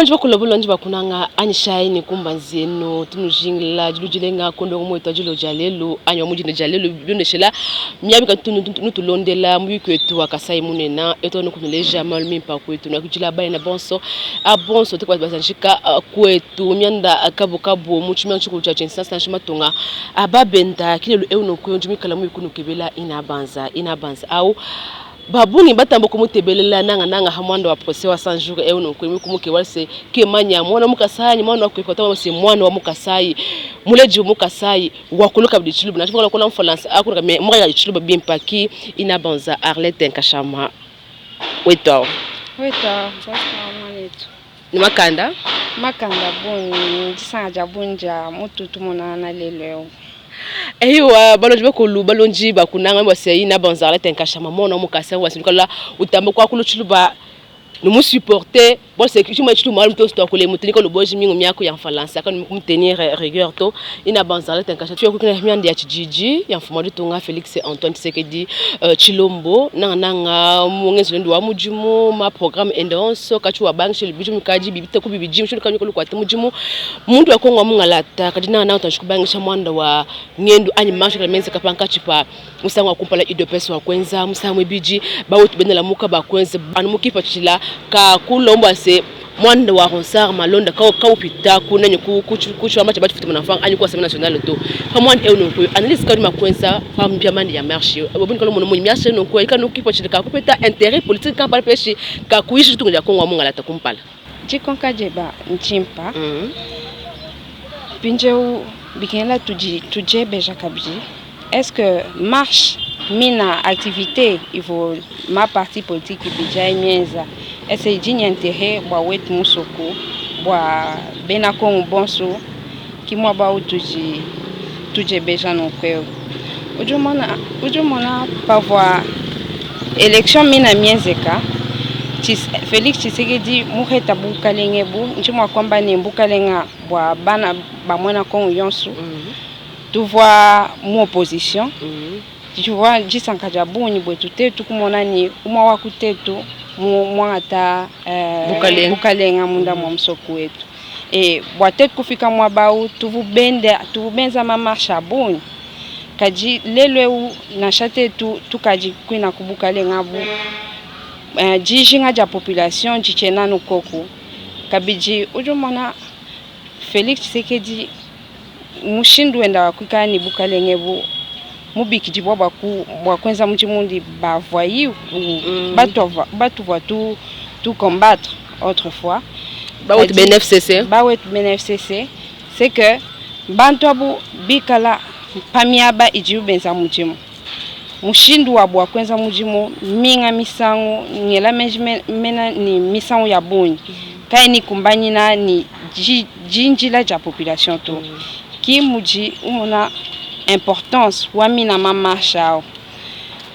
balonji bakunanga anyishai ni kumbanzeno tunujingla jilujilenga kondo mweto jilo jalelo anyo mujine jalelo luneshela miyabi kanutulondela muyikwetu akasai munena eto nukunuleja malmi pa kwetu nakujila bale na bonso abonso tekwa bazanjika kwetu myanda akabukabu muchimya nchuku cha chensansa na shimatonga ababenda kilelo euno kwenjumi kala muyikunu kebela inabanza au babuni batambo kumutebelela nanga hamwando wa procès wa 100 jours et ono kwemi kumuke walse ke manya mwana mukasai mwana wa kwekota se mwana wa mukasai muleji mukasai wakuluka bidichilu na chikola kona mfolance akuluka me mwa ya chilu bien paki inabanza Arlette Nkashama weto mwanetu ni makanda boni disanga bunja mututu monana lelo ehiwa balonji bakulu balonji bakunanga bose ina banza Arlette Nkashama mona mukasa wasinkola utambo kwa kuluchuluba nous supporter bon c'est que je me suis mal tout que les moutons que le bois mingo miako ya mfalansa quand nous tenir rigueur to ina banza Arlette Nkashama tu okuna miandi ya Chijiji ya mfumadi tunga Félix Antoine Tshisekedi Chilombo nanga mungenzo ndo wa mujimu ma programme endonso kachu wa bank chez bijimu kaji bibita ku bijimu chez kanyo ko kwata mujimu mundu akongwa mungalata kadina na utashukubangisha mwanda wa ngendu anyi marche menze kapanka chipa musangwa kumpala idopes wa kwenza musangwe biji bawo tubendela muka ba kwenza anukipa chila ka kulomba se mwanda wa Ronsard malonda ka upita kunenye kuchwa macha batu fitima nafanga anyi kwa sema national to ka mwanda euno ko analyse ka makwenza kwa mbiamani ya marché obuni kalo mono marché no ko ikano kipa chila ka kupeta intérêt politique ka pala peshi ka kuishi tungu ya Kongo munga lata kumpala jikonka jeba nchimpa pinjeu bikela tuje beja kabji est-ce que marche mina activité il faut ma partie politique bija mienza ese jinya intérêt bwa wet musoko bwa benako bonso kimwa ba tuje beja no kweo ujumona pavwa élection mina mienzeka Félix Tshisekedi muheta bukalenge bu nchimwa kwamba ni bukalenga bwa bana bamwana ko yonsu tu vois mon opposition tu vois jisanga jabuni bwetu tetu kumona ni umwa waku tetu mwata bukalenga munda mwa msoko wetu bwatetu kufika mwabau tuvubenza mamarcha buni kaji lelwe na chatetu tukaji kwina kubukalenga bu jijinga ja population jichena no koko kabiji ujumona Félix Tshisekedi mushindu wenda wakwika ni bukalenge bu mubiki jibwa bwa kwenza mjimundi ba voyi batu va tout combattre autrefois ba wet BNFCC c'est que bantu abu bikala pamiaba ijibu benza mjimu mushindu wa bwa kwenza mjimu minga misango ngela mena ni misango ya boni kai ni kumbanyi na ni jinjila ja population to ki muji umona importance wa mina mamarcha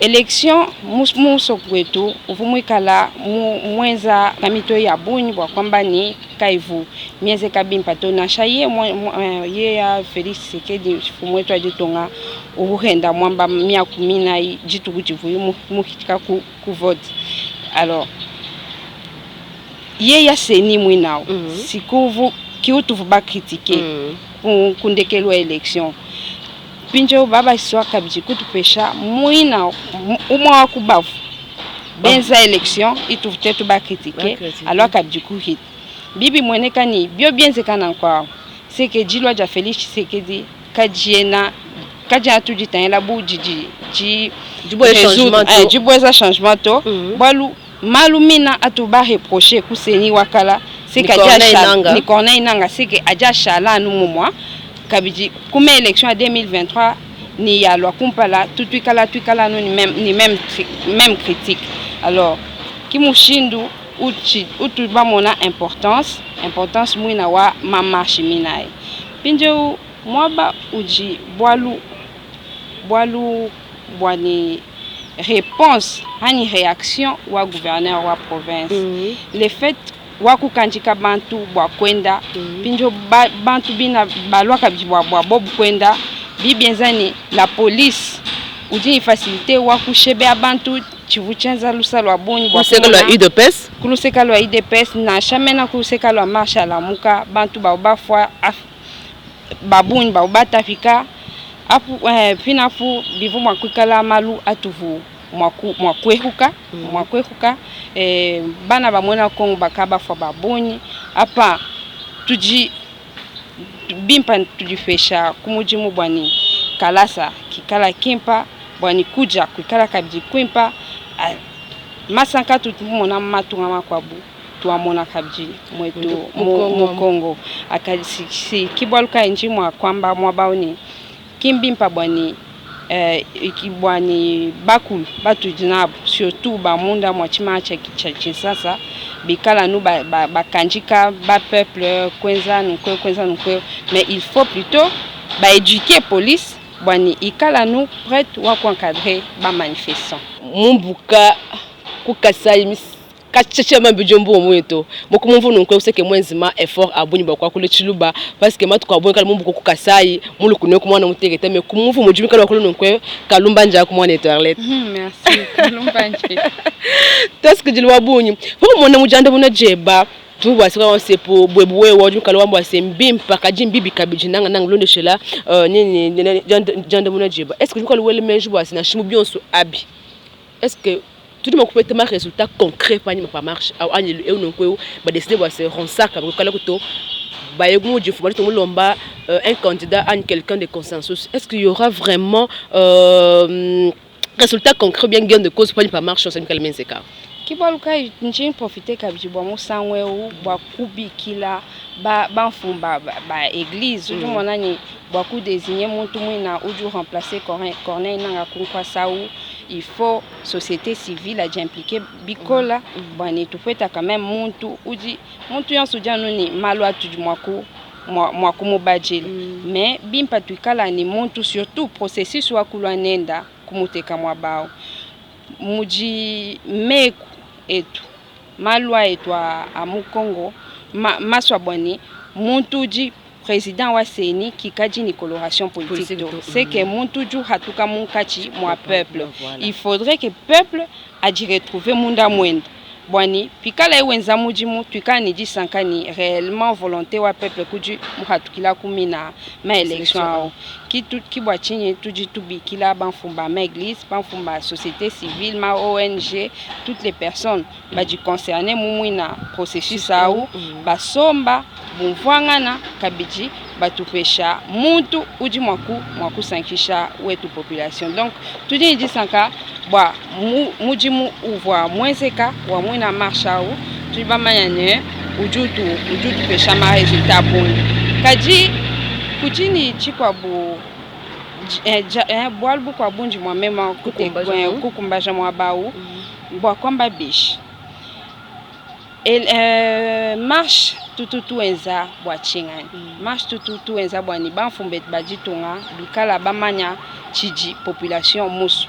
election muso kwetu uvumwikala mwenza kamito ya buni bwa kwamba ni kaivu mieze kabimpa to na shaye ye ya Félix Tshisekedi fumwetu ajitonga uruhenda mwamba mia kumina jitu kujivu mukitika ku vote alors ye ya seni mwinao sikuvu kiutu vuba critiquer kundekelwa election pinjo baba iswa kabiji kutupesha mwina umwa wakubavu benza election itutetu ba critiquer alors kabiji kuhit bibi mweneka ni bio bienze kana kwa seke jilwa ja Félix Tshisekedi kajiena kaja tujitanyela bujiji jibweza changement to balu malumina atuba reprocher kuseni wakala seka ja ni corneille nanga seke aja shala numumwa kabiji kuma élection à 2023 ni ya loi kumpala tuikala no ni même critique alors kimushindu utu ba mona importance mwina wa mamarche minae pinjo mwaba uji bwani réponse hani réaction wa gouverneur wa province le fait waku kanjika bantu bwa kwenda pinjo bantu bina balwa kabji bwa bobu kwenda bibienzani la police udi facilité waku shebe abantu chivuchenza lusalo abonyi kuseka lwa UDPS kuluseka lwa UDPS na shamena kuluseka lwa marsha la muka bantu bafwa babunyi batafika apu finafu bivu mwakwikala malu atuvu mwakwehuka bana bamwena kongo bakaba fwa babunyi apa tuji bimpa tujifesha kumujimu bwani kalasa kikala kimpa bwani kuja kwikala kabji kwimpa masanka tutumona matunga makwabu tuamona kabji mwetu mukongo akasi kibwaluka njimwa kwamba mwabaoni kimbimpa bwani ikibwani bakulu batu jinabu surtout bamunda mwachima cha Kinshasa bikala nu bakanjika ba peuple kwenza nukwe mais il faut plutôt éduquer police bwani ikala nu prête wa encadrer ba manifestants mumbuka kukasai kacheche mambijombo mweto mokumumvu nunkwe useke mwenzima effort abunyi bakwa kule chiluba parce que matu kwabonye kala mumbuko kukasai mulu kunwe kumwana mutegeta me kumumvu mujumi kala kule nunkwe kalumba nja kumwana Etoilette merci kalumba nje taske jilwa bunyi fo mona mujande buna jeba tu basika wose po bwebuwe waju kala wambo sembimpa kajimbibi kabijinanga nang londe shela nini jande buna jeba est ce que jukala wele menju basi na shimu bionso abi est ce que tout le monde peut être un résultat concret pour une marche à un et on peut décider de se rendre ça comme un candidat à quelqu'un de consensus. Est-ce qu'il y aura vraiment résultat concret bien gain de cause pour une marche sur une cas? Kibaluka njin profiter kabijibwa musanwe u bwa kubikila ba mfumba ba église uju monani bwa ku désigner muntu mwina uju remplacer Corneille nanga kunkwa saou il faut société civile a impliquer bikola bwani tufeta quand même muntu yansu janu ni malwa tuju mwaku mubajili mais bimpa tuikala ni muntu surtout processus wa kulwanenda kumuteka mwabao muji meku etu malwa etu a mukongo maswa bwani muntu ji président wa seni kikaji ni coloration politique c'est que muntu ju hatuka munkachi mwa peuple il faudrait que peuple a dit retrouver munda mwenda bwani pikala ewenza mujimu tukani ji sankani réellement volonté wa peuple kuji muhatukila kumina ma élection kibwa chinyi tuji tubikila banfumba ma église banfumba société civile ma ONG toutes les personnes baji concernées mumwina processus au basomba bumvwangana kabiji batupesha muntu uji mwaku sankisha wetu population donc tuji ji sanka bwa mujimu uvoa mwenzeka wa mwina marsha u tuba manyane ujutu pesha ma resultat bon kaji kujini chikwa bu bwalbu kwa bunji mwa mema kukumbaja mwa bau bwa kwamba bish marche tututu enza bwa chingani marche tututu enza bwa ni banfumbe bajitunga bikala bamanya chiji population musu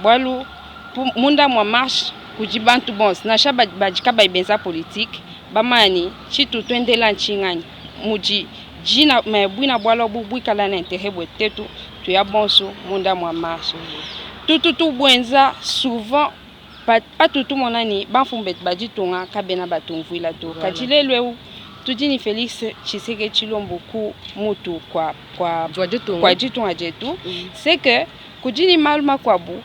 bwalu munda mwa marche kujibantu bons na shaba bajika baibenza politique bamani chitu twendela nchingani muji jina mebwina bwalo bubwikala na intérêt bwetetu tuya bonso munda mwa marche tututu bwenza souvent pas tutu monani banfumbe bajitunga kabena batumvuila to kajilelwe tudini Félix Tshisekedi Tshilombo ku mutu kwa jitunga jetu c'est que kujini maluma kwabu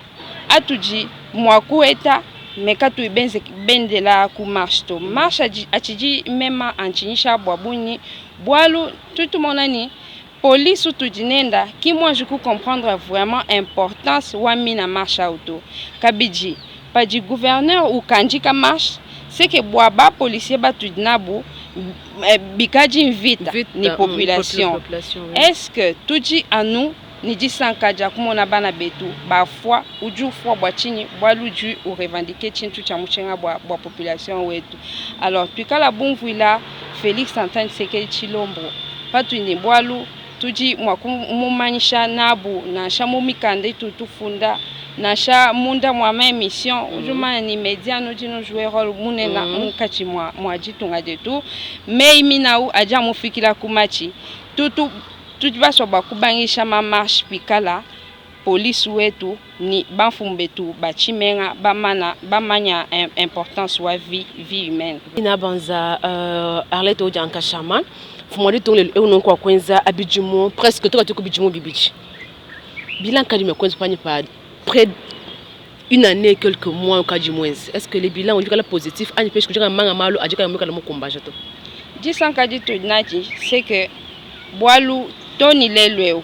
atuji mwaku eta mekatu ibenze bendela ku marche to marche achiji mema anchinisha bwabuni bwalu tout monani police tujinenda ki moi je peux comprendre vraiment importance wa mina marche auto kabiji pas du gouverneur ou kanjika marche c'est que bwaba policier batudinabu bikaji vite ni population est-ce que tuji à nous ni disankaja kumona bana betu ba foi uju foi bwachini bwaluju ou revendiquer chintu cha muchenga bwa population wetu alors tukala bunvuila Félix Antoine Tshisekedi Tshilombo patu ni bwalu tuji mwakumumanyisha nabu na shamu mikande tutufunda na sha munda mwa ma émission ujuma ni media no jino jouer rôle munena mukati mwa jitunga jetu mais minau aja mufikira kumachi tutu tujibaso bakubangisha ma marche pikala police wetu ni banfumbetu bachimenga bamanya importance wa vie humaine. Ina banza Arlette Odianka Shaman fumwadi tongole euno kwa kwenza abijumo presque toka tuko bijumo bibichi. Bilan kadime kwenza panye pa près une année quelques mois au cas du moins. Est-ce que les bilans ont dit que la positif a une pêche que j'ai un manga malo a dit que le combat jato. Disant qu'a dit tout nati c'est que boalu toni lelweo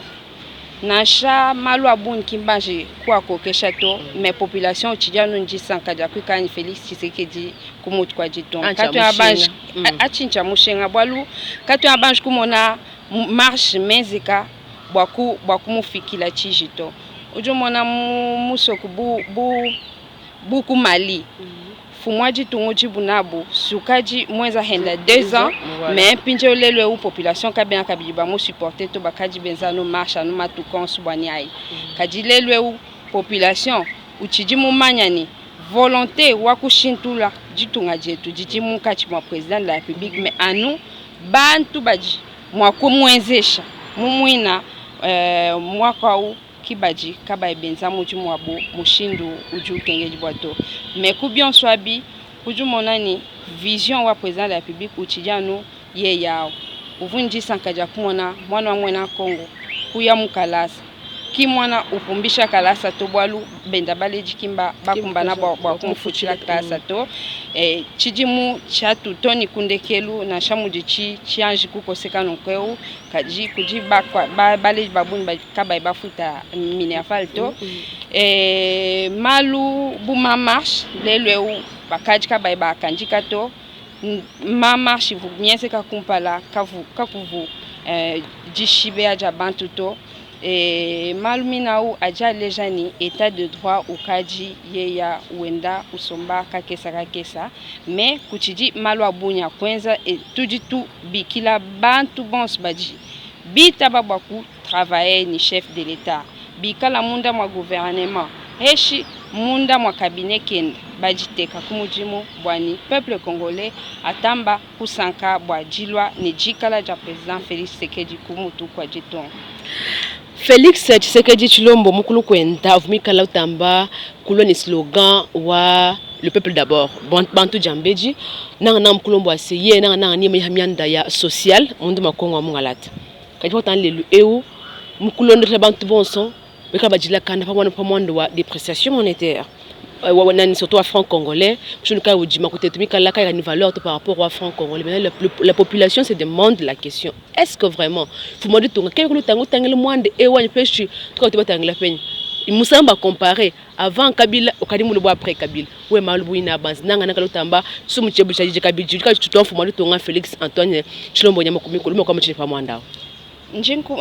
nasha malu abun kimbaje kwa kokesha to mais population tijano ndisa kaja kwikani Félix Tshisekedi kumut kwa jiton kato abanje achincha mushenga boalu kato abanje kumona marche mezika bwaku mufikila chijito ujumona musoku buku mali fumwaji tungoji bunabu sukaji mweza henda 2 ans mais pinje lelo ou population kabina kabiba mu supporter to bakaji benzano marche no matukon subanyai kaji lelo population uchiji mu manyani volonté wakushintula jitunga jetu jiji mu kati mwa président de la République mais anu bantu baji mwako mwenzesha mumwina mwaka u kibaji kaba benza muji mwabo mushindu uju kengeji bwato mais kubion swabi uju monani vision wa président de la République uchijano ye yao uvunji sankaja kumona mwana mwena Kongo kuya mukalasa ki mwana upumbisha kalasa to bwalu benda baleji kimba bakumbana bwa kumfuchila kalasa to chijimu chatu toni kundekelu na shamuji chianji kukoseka nokweu kaji kuji baleji babuni kaba bafuta minerval to malu buma marche lelweu bakaji kaba bakanjika to ma marche vous miense ka kumpala kakuvu jishibe aja bantu to malumina u aja lejani état de droit ukaji yeya wenda usomba kakesa mais kuchiji malu abunya kwenza tuji tu bikila bantu bons baji bita babaku travailler ni chef de l'état bikala munda mwa gouvernement heshi munda mwa cabinet kenda bajiteka kumujimo bwani peuple congolais atamba kusanka bwa jilwa ni jikala ja président Félix Tshisekedi kumutu kwa jiton. Félix Tshisekedi Chilombo mukulu kwenda avumikala utamba kuloni slogan wa le peuple d'abord bantu jambeji nanga mkulombo aseye nanga ni mianda ya social mundu makongo wa mungalata kadi potan lelu eu mukulondo la bantu bonson beka bajila kanda pa mwando wa dépréciation monétaire surtout à franc congolais je ne sais pas côté tumikala ka une valeur par rapport au franc congolais mais la population se demande la question est-ce que vraiment faut demander tout quel que tango tangele mwande e wani peshi to ko tangela penya musamba comparer avant Kabila au kadimu bo après Kabila we malubu ina banz nanga nanga lutamba sumu chebu chaji kabiji ka tuto faut demander tout Félix Antoine Chilombo nyama kumiko lumo kama chifa mwandao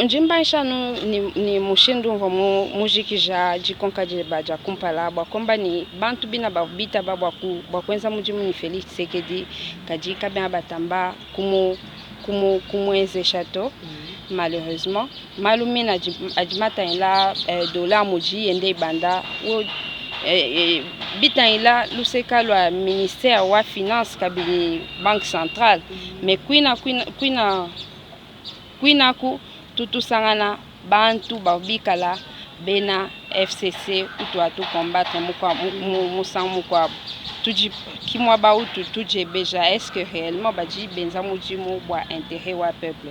njimbaisha no ni mushindu mva mujiki ja jikonka je baja kumpala bwa komba ni bantu bina babita babwa ku kwenza mujimu ni Félix Tshisekedi kaji kabya batamba kumweze chateau malheureusement malumina ajimata ila dollar muji ende banda bita ila luseka lwa ministère wa finance kabini banque centrale mais kuinaku tutusangana bantu babikala bena FCC utuatu combattre musamu kwa tuji kimwa ba utu tuje beja est-ce que réellement baji benza mujimu bwa intérêt wa peuple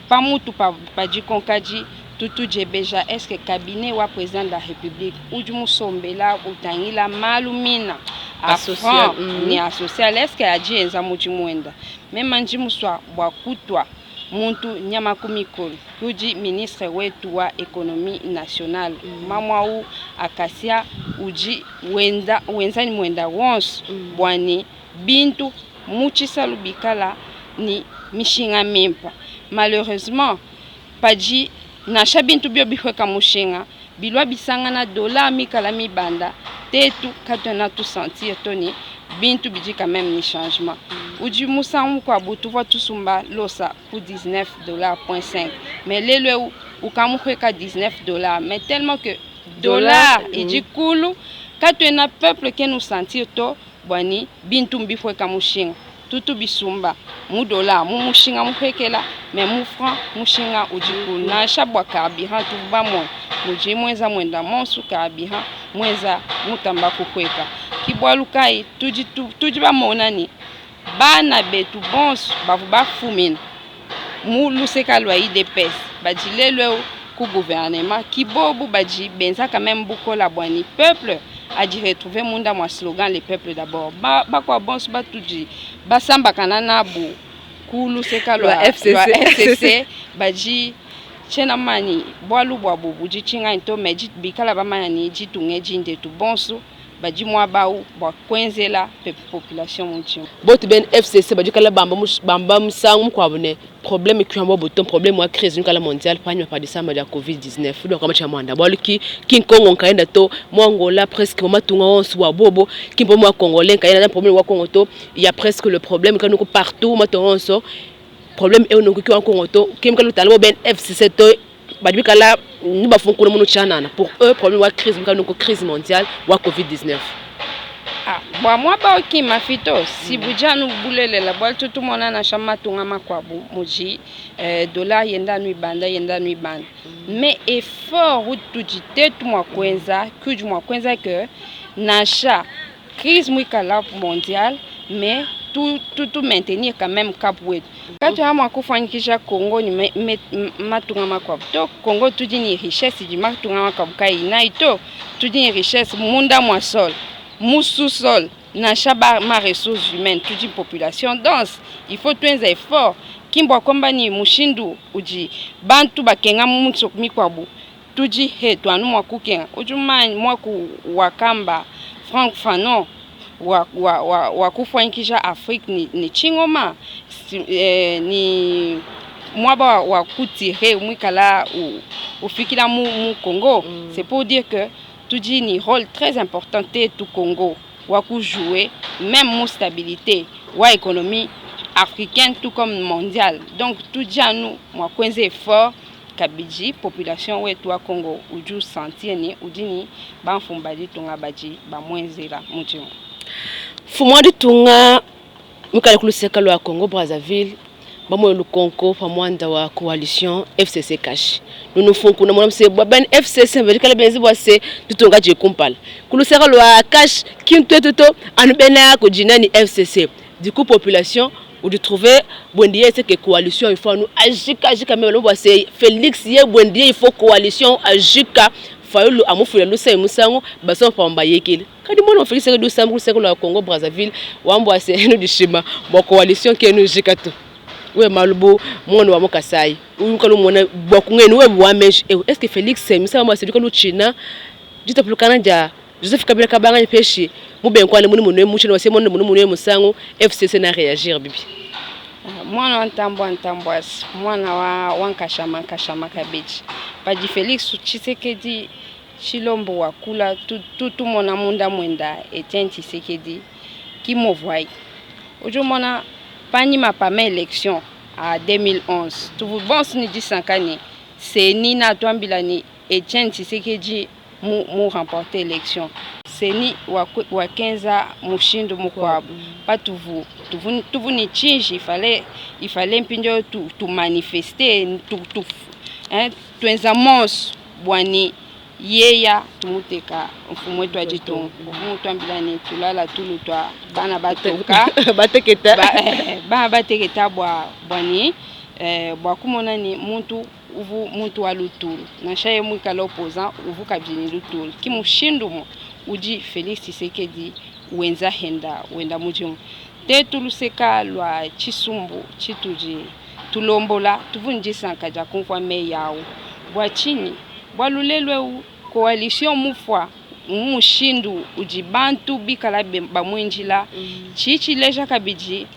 pas mutu pa di konkaji tutuje beja est-ce que cabinet wa président de la République ujumu sombela utangila malumina associal ni associal est-ce que aji enza mujimu enda même njimu swa bwa kutwa muntu nyama kumikolo kuji ministre wetu wa économie nationale mamwau akasia uji wenzani mwenda wons bwani bintu muchisa lubikala ni mishinga mempa malheureusement paji na shabintu bio bihweka mushinga bilwa bisanga na dola mikala mibanda tetu katona tu sentir toni bintu biji quand même ni changement uji musangu kwa butu va tusumba losa ku $19.5 mais lelo ukamweka $19 mais tellement que dollar iji kulu katona peuple que nous sentir to bwani bintu mbifweka mushinga tutu bisumba mu dollar mu mushinga muhekela mais mu franc mushinga uji kulu na shabwa carburant tu ba mo muji mweza mwenda monsu kabiha mweza mutamba kukweka kibwalukai tuji bamonani bana betu bonsu bavu bafumina mu luseka lwa IDPS baji lelo ku gouvernement kibobu baji benza quand même beaucoup la bwani peuple a dit retrouver munda moi slogan le peuple d'abord ba kwa bonsu batuji basamba kanana bu ku luseka lwa FCC baji chena mani bwalu bwa bubu ji chinga into meji bikala bamani ji tunge jinde tu bonsu baji mwa baou bwa kwenzela population munchimo botu ben FCC baji kala bamba musangu kwa bone problème qui ambo boton problème wa crise nkala mondiale panya pa disama ya COVID-19 donc kama cha mwanda bwaluki kinkongo nkaenda to mwangola presque matunga onsu wa bobo kimpo mwa congolais kaenda problème wa Congo to il y a presque le problème kanuko partout matunga onso problème est au Congo Congo to kimka lutalo ben FCC to baji kala nuba funkuna munu chanana pour eux problème wa crise kanuko crise mondiale wa COVID-19. Bwa mwa ba oki mafito si bujanu bulele la bwa tutu mona na shama tunga makwabu muji dollar yenda nui banda mais effort utujite tu mwa kwenza kuju mwa kwenza que nasha crise mwikala mondiale mais tout maintenir quand même cap wet quand tu as mwa kufanyikisha Congo ni matunga makwabu to Congo tudi ni richesse du matunga makwabu kai na ito tudi ni richesse munda mwa sol Moussou sol, na chaba ma ressources humaines, toute une population dense. Il faut tout un effort. Kimbo kombani mushindu uji bantu bakenga mutso mikwabu. Tuji he to anu mwa kukenga. Ujuma mwa ku wakamba Frank Fanon wa kufanyikisha Afrique ni chingoma ni mwaba wa kutire mwikala ufikila mu Congo. C'est pour dire que tout dit ni rôle très important tout Congo waku jouer même mon stabilité wa économie africaine tout comme mondiale donc tout dit à nous moi kwenze effort kabiji population wetu wa Congo uju sentir ni udini banfumbali tunga baji ba mwenzela mutimo fumwa di tunga mukale kuluseka lo Congo Brazzaville bamo le Congo pamwanda wa coalition FCC cash nous fonku na mwana msebo ben FCC verikala benzi bwase tutunga je kumpala kuluseka lo cash kintoto anubena ko jinani FCC du coup population ou de trouver bwendier c'est que coalition il faut nous agika même lo bwase Félix ye bwendier il faut coalition agika fayulu amufula lusa musango baso pamba yekile kadi mwana Félix que do sambu seko lo Congo Brazzaville wambo ase no dishima bo coalition ke no jikatu we malubo mwana wa mokasai unkalo mwana bokungeni we bwamesh est-ce que Félix misa mwa sediko luchina jita plukana ja Joseph Kabila kabanga peshi mubenkwane muni munwe muchino wase mwana muni munwe musango FCC na réagir bibi mwana ntambwa mwana wa wankashama kabeji paji Félix Tshisekedi Chilombo wakula tout mona munda mwenda Etienne Tshisekedi qui m'envoie aujourd'hui Pani ma pas élection à 2011. Tout vous bon ni 10 c'est Nina Twambilani et Etienne Tshisekedi mu remporter élection. C'est ni wa 15 mushindo mukwa pas tout vous ni change il fallait mpinjo tout manifester tout tout enzamos bwani yeya tumuteka mfumo wetu ajitongo mfumo twambilani tulala tulutwa bana batoka bateketa ba bateketa bwani bwa kumona ni muntu walutulu na shaye mwikala opposant uvu kabini lutulu kimushindumo uji Félix Tshisekedi wenda mujimu te tuluseka lwa chisumbu chituji tulombola tuvunjisa kaja kumfwa me yawo bwa chini bwalulelwe coalition mufwa mushindu ujibantu bikala bamwenjila chichi leja kabiji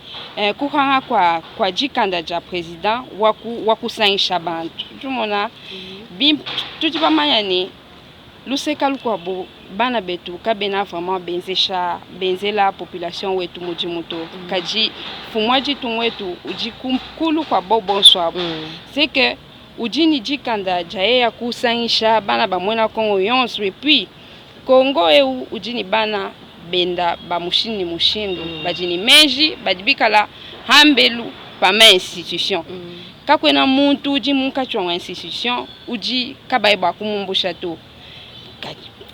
kuhanga kwa jikanda ja president wakusanisha bantu tumona bim tutibamanya ni luseka lukwabo bana betu kabena vraiment benzela population wetu mujimuto kaji fumwaji tumwetu ujikumkulu kwa bonsoir c'est que ujini jikanda jaye ya kusanisha bana bamwena Congo yonso et puis Congo ujini bana benda ba mushindu bajini menji bajibikala hambelu pa ma institution kakwena muntu uji munka chonga institution uji kabai ba kumumbu chateau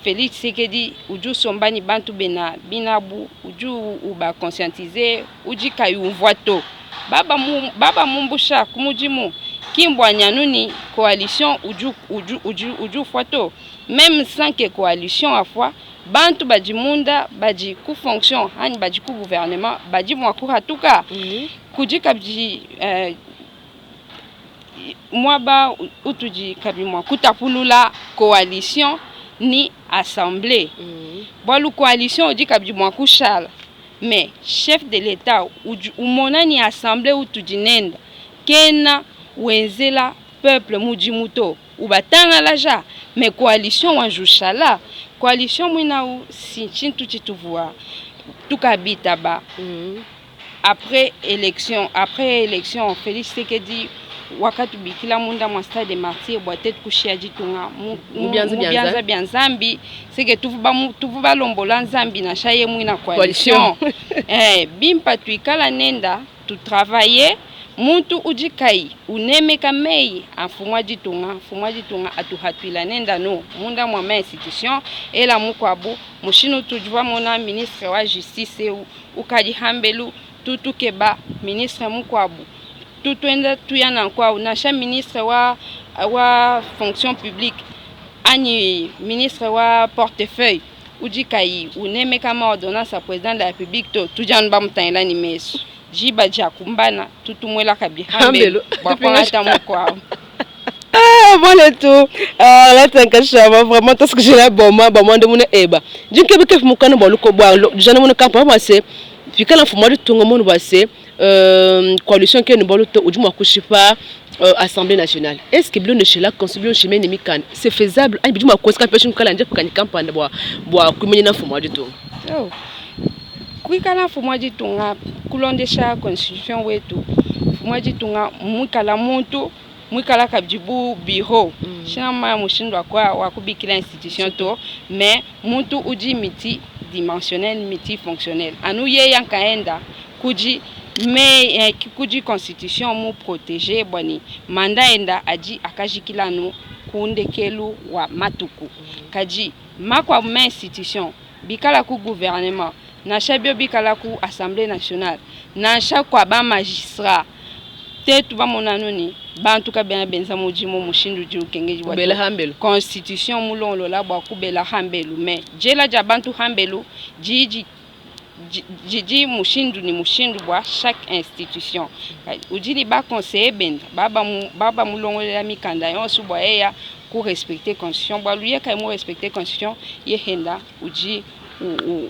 Félix Tshisekedi uju sombani bantu binabu uju uba conscientiser uji kayu voito baba mumbusha kumujimu kimbwa nyanuni coalition uju foito même sans que coalition à fois bantu baji munda baji ku fonction hani baji ku gouvernement baji mwakura tuka kuji kabji mwaba utuji kabi mwa kutapulula coalition ni assemblée bolu coalition uji kabji mwa kushala mais chef de l'état umona ni assemblée utuji nenda kena wenzela peuple mujimuto ubatanga laja mais coalition wanjushala coalition mwina u sinchintu chituvua tukabita ba après élection Félix Tshisekedi wakati bikila munda mwa stade de martyr boite kushia jitunga mubianza bianzambi seke tuvuba lombola nzambi na shaye mwina coalition bimpa tuikala nenda tu travailler muntu ujikai unemeka mei afumwa jitunga atuhatwila nenda no munda mwa institution ela mukwabu mushinu tujwa mona ministre wa justice ukadi hambelu tutukeba ministre mukwabu tutwenda tuyana kwa unasha ministre wa fonction publique ani ministre wa portefeuille ujikai unemeka ma ordonnance à président de la république to tujanba mutaila ni meso jiba jakumbana tutumwela kabihambelo bapangata mukwa voilà tout là tankashama vraiment tout ce que j'ai là bon de mon eba jinke beke fumukana boluko bwa jana mon camp pas c'est puis quand la fumwa de tungo mon basé coalition que nous boluto ujuma kushipa assemblée nationale est-ce que bilo ne chez la constitution chemin nemikan c'est faisable ai bijuma ko ska peshin kala nje kukani campagne bwa kumenya na fumwa de tungo kuikala fumwa de tunga kulondesha constitution wetu fumwa de tunga mwikala muntu mwikala kabjibu biho shama mushindwa kwa wakubikila institution to mais muntu uji miti dimensionnel miti fonctionnel anu ye yankaenda kuji mais kuji constitution mu protéger boni manda enda aji akajikila nu kundekelu wa matuku kaji makwa ma institution bikala ku gouvernement na shabio bikala ku assemblée nationale na shakwa ba magistrat tetu ba monanoni bantu ka bena benza mujimo mushindu ju kengeji wa bela hambelu constitution mulonlo la bwa ku bela hambelu mais jela ja bantu hambelu jiji mushindu ni mushindu bwa chaque institution ujili ba conseiller benda baba mulongo la mikanda yonsu bwa eya ku respecter constitution bwa luye ka mu respecter constitution yehenda uji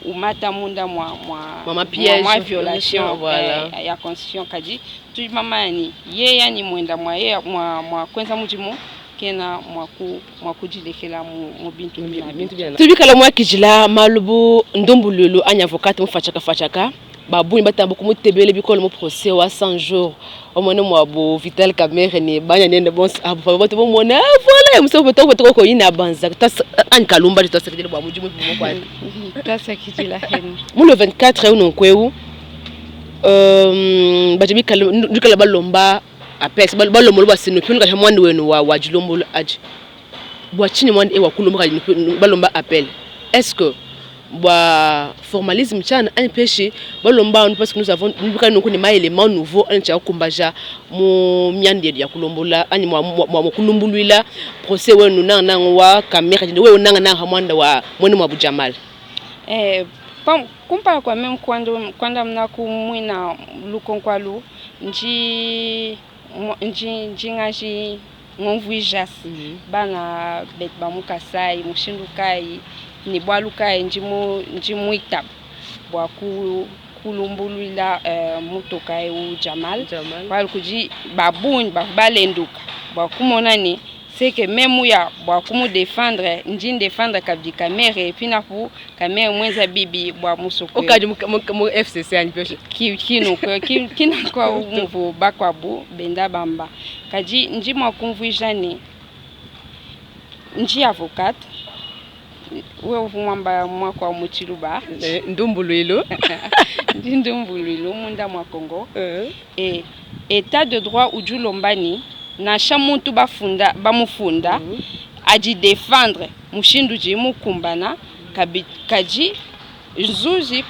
umata munda mwa violation voilà ya constitution kaji tu mama yani ye yani mwenda mwa kwenza mujimo kena mwa kujilekela mu bintu bien tubikala mwa kijila malubu ndombululu anya avocat mu fachaka babuni batambo ku mutebele bikolo mu procès wa 100 jours omone mwa bo Vital Kamerhe ni banya nende bon abo bato bomona voilà muso beto ko ina banza an kalumba to sekele bwa mujimu mu kwani tasa kijila hen mu le 24 uno kweu bajibi kala balomba apes balomolo basino pino ka mwandi wenu wa jilombolo aji bwa chini mwandi ewa kulomba balomba appel est-ce que bwa formalisme chana empêcher balomba parce que nous avons nous ma élément nouveau en tcha kumbaja mu myande ya kulombola ani mwa kulumbulwila procès wenu nanga wa kamera we nanga hamwanda wa mwene mwa bujamal kumpa kwa même kwanda mnaku mwina lukonkwalu ngaji ngomvuijas bana bet bamukasai mushindukai ni bwalukai njimu itab bwa kulumbulila mutokai u Jamal balkuji babuni balenduka bwa kumonani c'est que même ya bwa kumu défendre défendre kabdi kamera et puis na ku kamera mwenza bibi bwa musoko okaji mu FCC ani peshe kina kwa mvu bakwabu benda bamba kaji njima kumvuijani avocat wewe mwamba mwako wa muchiluba ndumbuluilo ndumbuluilo munda mwa Kongo état de droit uju lombani na shamuntu bamufunda aji défendre mushindu jimu kumbana kaji nzuzi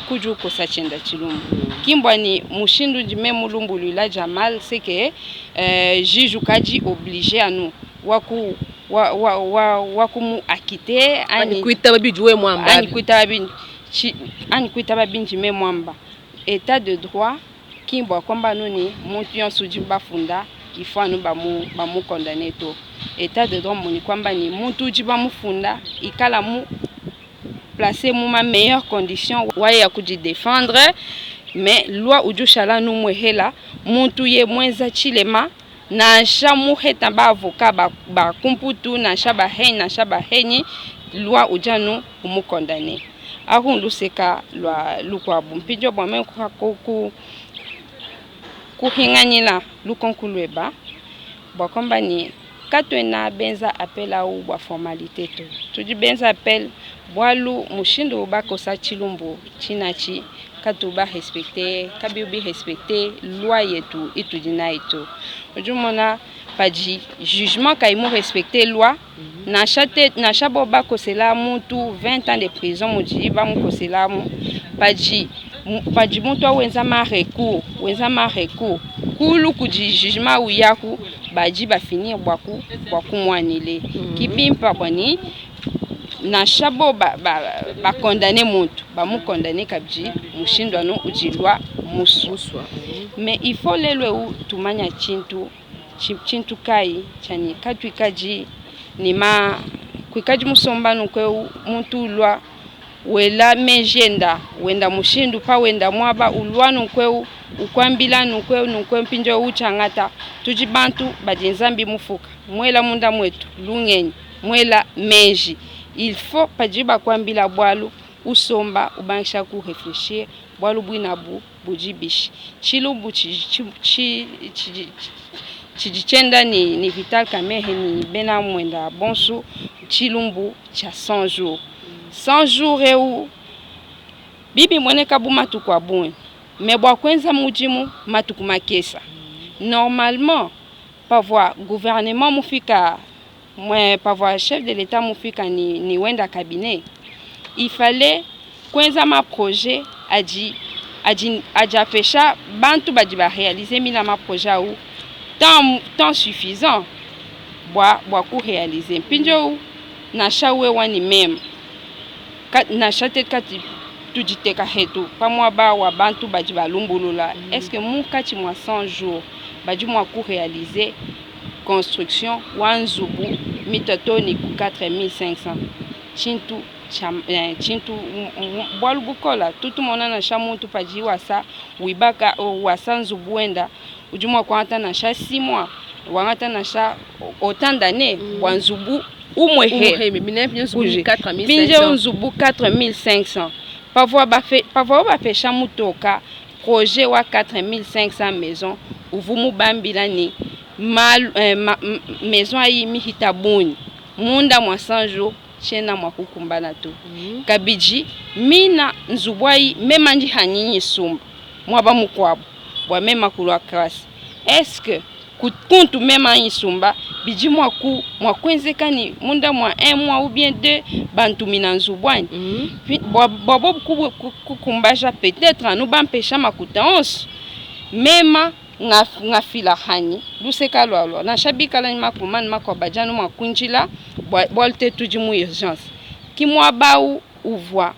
kuju kosachenda chilumbu kimbwani mushindu jime mulumbulula Jamal c'est que juge kaji obligé à nous wakumu akite ani kuita babijwe mwamba ani kuita babinji me mwamba état de droit kimbwa kwamba nuni muntu yonso jibafunda ifanu bamu condamné to état de droit moni kwamba ni muntu jibamufunda ikala mu placer mu ma meilleure condition waye ya kuji défendre mais loi uju shala nu mwehela muntu ye mwenza chilema na shamu heta ba avocat ba kumputu na shaba henyi loi ujanu umu condamné ahun luseka lwa lukwa bumpijo bwa men ku hinganyila lukonkulweba bwa kwamba ni katwena benza appel au bwa formalité to tudi benza appel bwalu mushindu bakosa chilumbu chinachi katuba respecter kabiubi respecter loi yetu itudina ito ojumona paji jugement kaimu respecter loi na shabo bakosela muntu 20 ans de prison muji ba mukosela mu paji muntu awenza ma recours kulu kuji jugement uyaku baji ba finir bwaku mwanile kipimpa bwani na shabo ba condamner muntu ba mu condamner kabji mushindwa no ujilwa muswa mais il faut lelwe tumanya chintu kai chani katwikaji ni ma kwikaji musombano kwe muntu lwa wela mejenda wenda mushindu pa wenda mwaba ulwanu kwe ukwambila nukwe mpinjo uchangata tujibantu badinzambi mufuka mwela munda mwetu lungenyi mwela meji il faut pajiba kwambila bwalu usomba ubanisha ku réfléchir bwalu bwinabu bujibishi chilumbu chijichenda ni Vital Kamerhe ni bena mwenda bonsu chilumbu cha 100 jours 100 jours eu bibi mwene kabu matuku abun mais bwa kwenza mujimu matuku makesa normalement pavwa gouvernement mufika pavwa chef de l'état mufika ni wenda cabinet il fallait kwenza ma projet ajapesha bantu bajiba réaliser mina ma projet ou temps suffisant bwa ku réaliser pinjo na shawe wani même na chate kati tujiteka hetu pamwa ba wa bantu bajiba lumbulula est-ce que mu kati mwa 100 jours baji mwa ku réaliser construction wanzubu mitatoni ku 4500 chintu bwalu bukola tutu mona na shamuntu paji wasa wibaka wasanzu buenda ujumwa kwa hata na sha 6 mois wangata na sha autant d'années wanzubu umwehe pinje unzubu 4500 pavwa ba fesha mutoka projet wa 4500 maisons uvumu bambila ni maison ayi mihitabuni munda mwa 100 jours chena mwa kukumbana tu kabiji mina nzubwai mema nji hanyinyi sumba mwaba mukwabo bwa mema kulwa klasi est-ce que kuntu mema yisumba biji mwa kwenzekani munda mwa 1 mois ou bien 2 bantu mina nzubwani bwabo kukumbaja peut-être anu bampesha makuta 11 mema nga fila hani luseka lwalwa na shabika la makumani makobajanu makunjila bolte tujimu urgence kimwa bau uvwa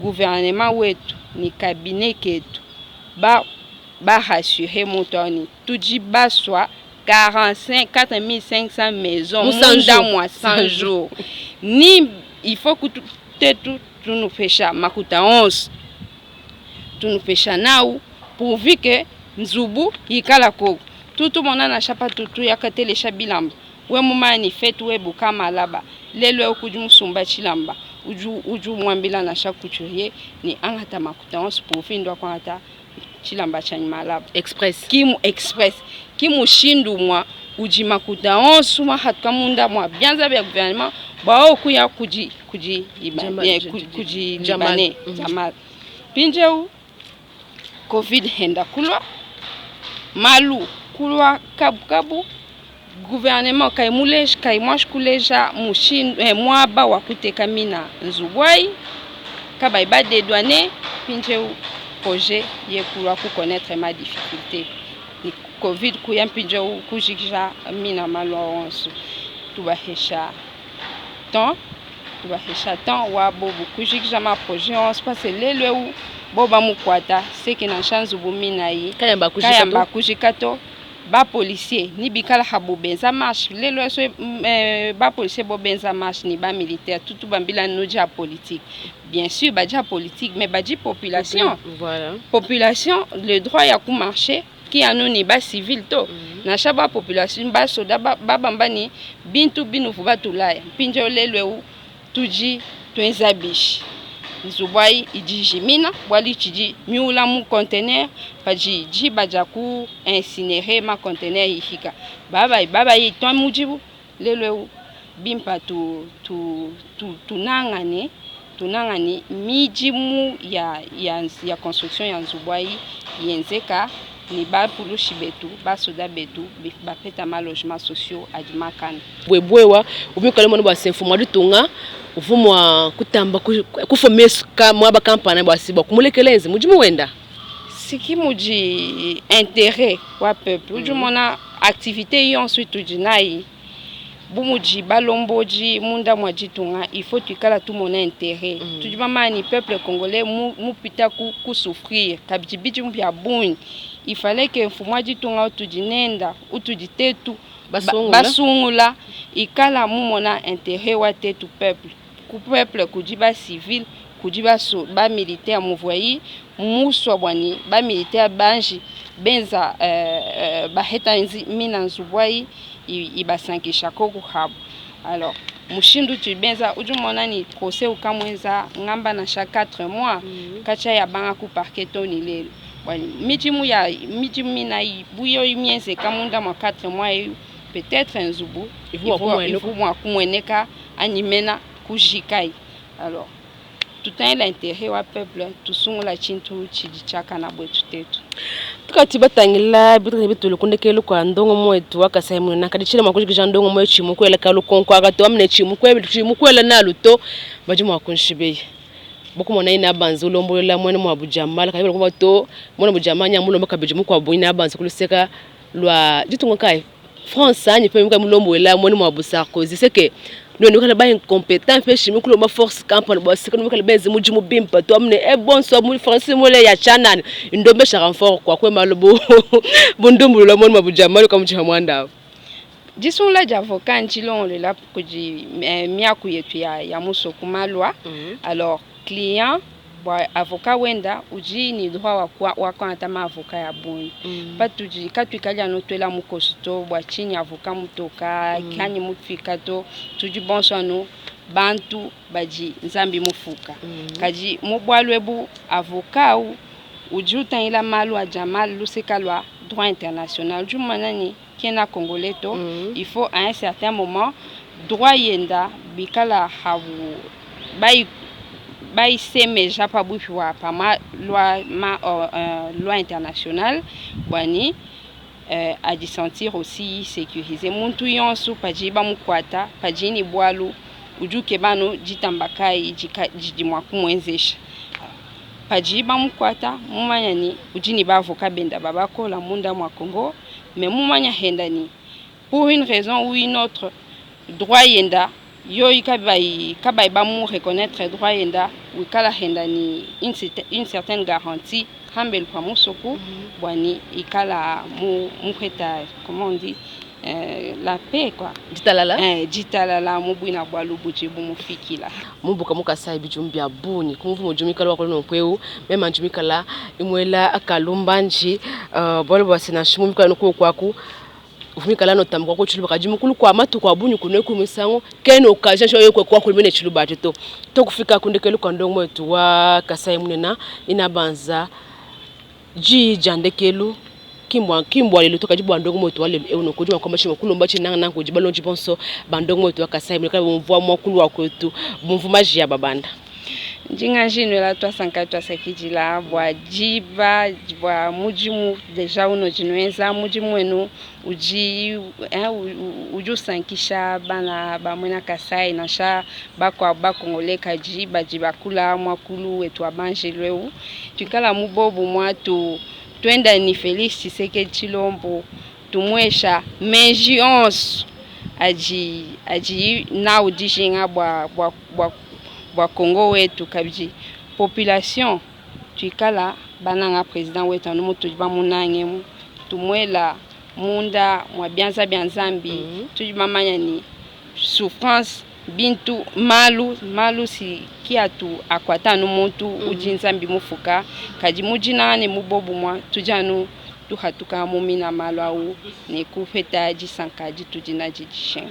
gouvernement wetu ni cabinet ketu ba rassurer mutoni tuji baswa 4500 maisons munda mwa 100 jours ni il faut que tu nous fesha makuta 11 tu nous fesha nao pourvu que nzubu yikala ko tutu mona na chapa tutu yakatele shabilamba we mumani fetu we bukama laba lelo okujumu sumba chilamba uju mwambila na shakuchurie ni angata makuta 11 profit ndo kwa hata chilamba cha malaba express kimu shindu mwa uji makuta 11 mwa hatkamunda mwa byanza bya gouvernement bao kuya kuji Jamal pinjeu covid henda kulwa malu kulwa kabu gouvernement kay mulej kay mwash kuleja mushin mwaba wa kuteka mina nzubwai kaba iba dédouaner pinje projet ye kulwa ku connaître ma difficulté ni covid kuya pinje kujikja mina malwa onsu tubahesha temps wa bobu kujikja ma projet onsu parce lelwe u boba mukwata seki na chanzu bumina yi kayamba kujikato ba policier ni bikala habu benza marche lelo so ba policier bo benza marche ni ba militaire tout bambila noja politique bien sûr ba dia politique mais ba di population voilà population le droit ya ku marcher qui anoni ba civil to na shaba population ba soda ba bambani bintu binu fu batulaya pinjo lelo tuji twenzabish nzubwai idiji mina wali chiji miula mu conteneur paji ji bajaku incinérer ma conteneur ihika baba yi ton mujibu lelo bimpa tunangani mijimu ya construction ya nzubwai yenzeka ni ba pulushi betu ba soda betu ba peta ma logements sociaux adimakana bwebwewa ubikale mwana ba senfuma ditunga uvumwa kutamba kufomeska mwaba kampana bwasiba kumulekeleze mujimu wenda siki muji intérêt wa peuple ujumona activité yo ensuite ujinai bumuji balomboji munda mwajitunga il faut tukala tout mon intérêt tujumama ni peuple congolais mu pita ku souffrir kabijibiji mbya buni il fallait que mfumwa jitunga utujinenda utujitetu basungula ikala mumona intérêt wa tetu peuple ku peuple kujiba civil kujiba so ba militaire mvoyi muswa bwani ba militaire banji benza ba hetanzi mina nzubwai ibasankisha koku habu alors mushindu tubenza ujumona ni procès ukamwenza ngamba na chaque 4 mois kacha ya banga ku parquet toni lelo bwani mijimu mina buyo imienze kamunda mwa 4 mois peut-être nzubu il faut moi kumweneka animena kujikai alors tout un l'intérêt wa peuple tusungula chintu chidichaka na bwetu tetu tukati batangila bitu lukundekelo kwa ndongo mwetu wakasaimu na kadichira makujikija ndongo mwe chimukwela kalukonko agato amne chimukwela naluto bajuma wakunshibeye boko mona ina banza ulombolela mwene mwa bujamala kabira kuba to mwana bujamanya mulomba kabijimu kwa buina banza kuluseka lwa jitungo kai France ani pe mka mulombolela mwene mwa busarkozi seke nous nous avons incompétent fait chimique le force campagne boss que nous avons benzi mujimu bimpa to amne e bon so mu français mole ya chanan ndombe cha renfort kwa kwa malobo bundumbu lo mona mabujama kama mchamwanda disons la avocat nchilon le la kuji miaku yetu ya muso kumalwa alors client avocat wenda uji ni droit wa kwa atama avocat ya boni patuji katwikalia notwela mukosto bwa chini avocat mutoka kanyi mufikato tuji bonsano bantu baji nzambi mufuka kaji mubwalwebu avocat ujuta ila malu a jamal lusekalwa droit international jumanani kena congoleto il faut à un certain moment droit yenda bikala habu bai seme japa bushwa pa ma loi internationale bwani a di sentir aussi sécurisé muntu yonsu pajiba mukwata pajini bwalu ujuke bano jitambakai jijimwa kumwenzesha pajiba mukwata mumanya ni ujini bavoka benda babako la munda mwa Congo mais mumanya hendani pour une raison ou une autre droit yenda yo ikabai ba mu reconnaître droit yenda wikala hendani une certaine garantie hambel kwa musoko bwani ikala mu kheta comment on dit la paix quoi jitalala mubwina bwalubu jibu mufikila mubuka mukasai bijumbya buni kumvu mujumikala wakolo nokweu mema njumikala imwela akalumbanji bolo basina shimu mikala noko kwaku ufumikala no tambwa ko chiluba kajimu kulu kwa matu kwa bunyu kunwe kumisango keno kajesho yekwe kwa kulimene chiluba to kufika kundekelo kwa ndongo wetu wa kasai munena inabanza ji jandekelu kimbwa lelo toka jibu ndongo mwetu wale eno kujuma kwa mashimo kulomba chinanga na kujiba lonji bonso bandongo mwetu wa kasai muneka mvua mwakulu wa kwetu mvuma ji ya babanda Jinga jino la 304 sakijila bwa jiba bwa mujimu deja uno jinweza mujimu enu uju sankisha bana bamwena Kasai na sha bakwa bakongoleka jiba kula mwakulu wetu abanjelweu tukala mubobu mwatu twenda ni Felix Tshisekedi Tshilombo tumwesha meji 11 aji na udishinga bwa Congo wetu kabiji population tuikala bananga president wetu anu mutu bamunanye tumwela munda mwa bianzambi tujimamanya ni souffrance bintu malu si kiatu akwata anu mutu ujinzambi mufuka kaji mujina ne mubobu mwa tujanu tuhatuka mumina malu au ne kufeta jisankaji tujina jijishen.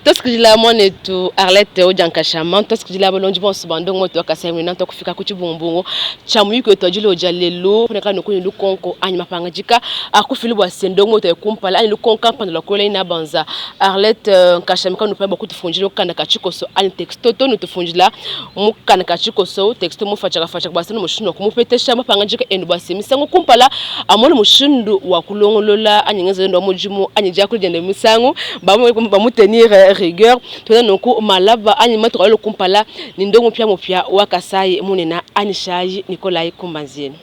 Tout ce que je l'ai amené tout Arlette au Jankashama, tout ce que je l'ai amené bon subando moi to kasemi na to kufika ku chibumbungo chamuyi ko to jilo jalelo funeka no kuni lukonko anyima pangajika akufili bwa sendo mo to kumpala ani lukonka pande la kola ina banza Arlette Nkashama ka no pa beaucoup tufunjilo kana kachikoso ani texto to no tufunjila mu kana kachikoso texto mu fachaka basino mushino kumupetesha mapangajika enu basemi sango kumpala amone mushindu wa kulongolola anyengeze ndo mujimu anyija kujende misango bamuteni rigueur tona noko malaba anyima to le kumpala ni ndongo pia wa Kasai munena anishaji Nikolai Kumbanzieni.